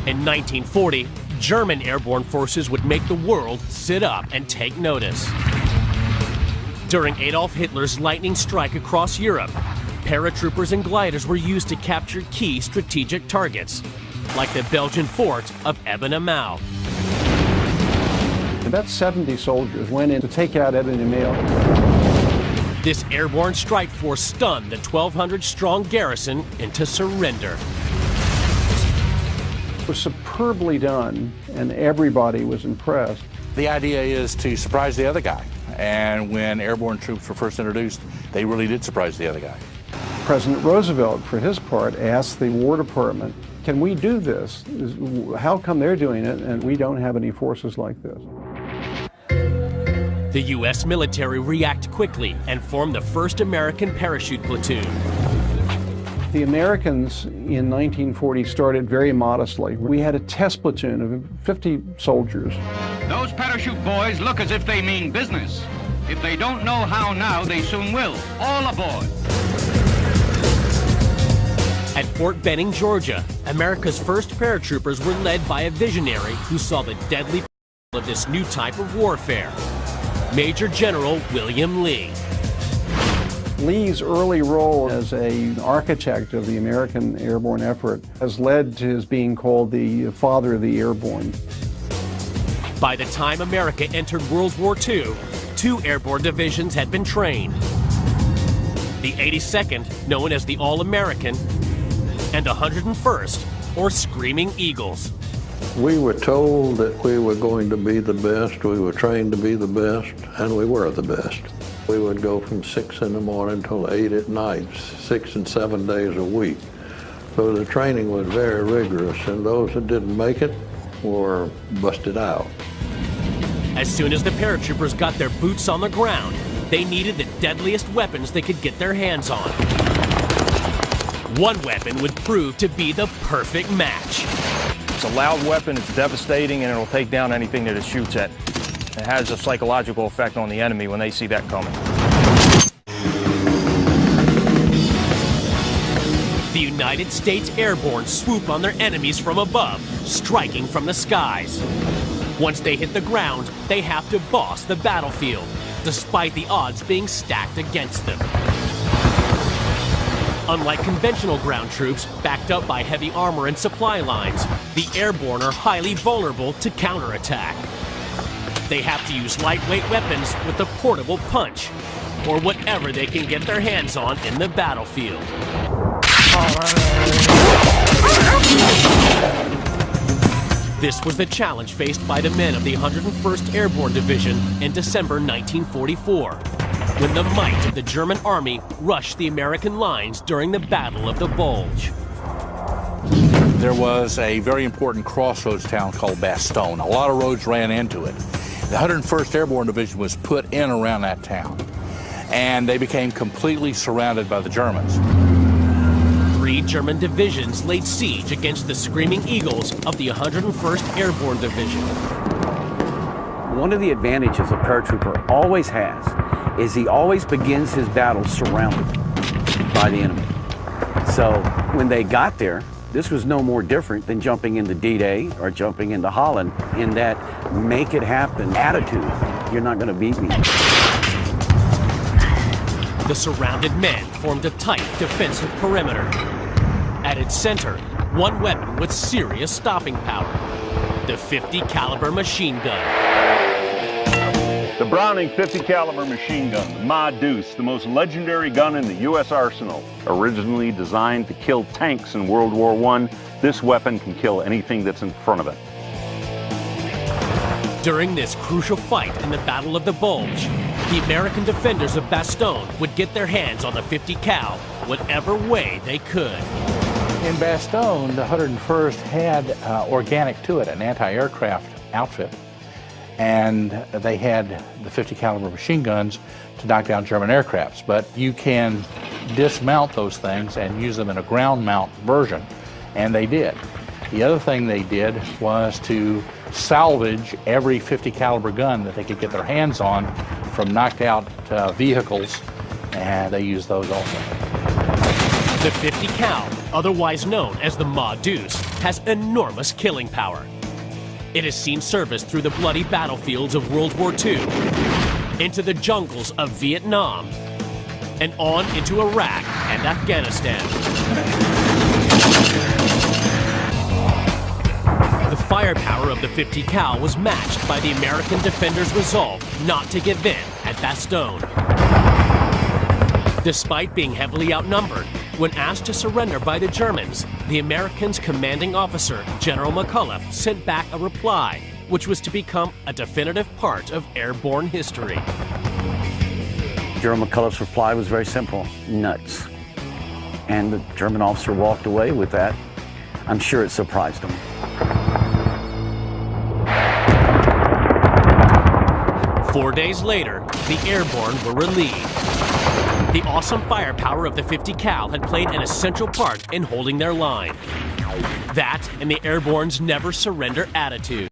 In 1940, German airborne forces would make the world sit up and take notice. During Adolf Hitler's lightning strike across Europe, paratroopers and gliders were used to capture key strategic targets, like the Belgian fort of Eben-Emael. About 70 soldiers went in to take out Eben-Emael. This airborne strike force stunned the 1,200-strong garrison into surrender. It was superbly done, and everybody was impressed. The idea is to surprise the other guy, and when airborne troops were first introduced, they really did surprise the other guy. President Roosevelt, for his part, asked the War Department, can we do this? How come they're doing it and we don't have any forces like this? The U.S. military reacted quickly and formed the first American parachute platoon. The Americans in 1940 started very modestly. We had a test platoon of 50 soldiers. Those parachute boys look as if they mean business. If they don't know how now, they soon will. All aboard. At Fort Benning, Georgia, America's first paratroopers were led by a visionary who saw the deadly of this new type of warfare, Major General William Lee. Lee's early role as an architect of the American airborne effort has led to his being called the father of the airborne. By the time America entered World War II, 2 airborne divisions had been trained. The 82nd, known as the All-American, and 101st, or Screaming Eagles. We were told that we were going to be the best, we were trained to be the best, and we were the best. We would go from 6 in the morning till 8 at night, 6 and 7 days a week. So the training was very rigorous, and those that didn't make it were busted out. As soon as the paratroopers got their boots on the ground, they needed the deadliest weapons they could get their hands on. One weapon would prove to be the perfect match. It's a loud weapon, it's devastating, and it'll take down anything that it shoots at. It has a psychological effect on the enemy when they see that coming. The United States Airborne swoop on their enemies from above, striking from the skies. Once they hit the ground, they have to boss the battlefield, despite the odds being stacked against them. Unlike conventional ground troops, backed up by heavy armor and supply lines, the airborne are highly vulnerable to counterattack. They have to use lightweight weapons with a portable punch, or whatever they can get their hands on in the battlefield. This was the challenge faced by the men of the 101st Airborne Division in December 1944, when the might of the German army rushed the American lines during the Battle of the Bulge. There was a very important crossroads town called Bastogne. A lot of roads ran into it. The 101st Airborne Division was put in around that town, and they became completely surrounded by the Germans. 3 German divisions laid siege against the Screaming Eagles of the 101st Airborne Division. One of the advantages a paratrooper always has is he always begins his battle surrounded by the enemy. So when they got there, this was no more different than jumping into D-Day or jumping into Holland in that make it happen attitude. You're not going to beat me. The surrounded men formed a tight defensive perimeter. At its center, one weapon with serious stopping power, the 50 caliber machine gun. The Browning 50 caliber machine gun, the Ma Deuce, the most legendary gun in the U.S. arsenal. Originally designed to kill tanks in World War I, this weapon can kill anything that's in front of it. During this crucial fight in the Battle of the Bulge, the American defenders of Bastogne would get their hands on the 50 cal whatever way they could. In Bastogne, the 101st had organic to it, an anti-aircraft outfit. And they had the 50 caliber machine guns to knock down German aircrafts. But you can dismount those things and use them in a ground mount version, and they did. The other thing they did was to salvage every 50 caliber gun that they could get their hands on from knocked out vehicles, and they used those also. The 50 cal otherwise known as the Ma Deuce, has enormous killing power. It has seen service through the bloody battlefields of World War II, into the jungles of Vietnam, and on into Iraq and Afghanistan. The firepower of the 50 cal was matched by the American defenders' resolve not to give in at Bastogne. Despite being heavily outnumbered, when asked to surrender by the Germans, the Americans' commanding officer, General McCulloch, sent back a reply, which was to become a definitive part of airborne history. General McCulloch's reply was very simple: nuts. And the German officer walked away with that. I'm sure it surprised him. Four days later, the airborne were relieved. The awesome firepower of the 50 cal had played an essential part in holding their line. That and the airborne's never surrender attitude.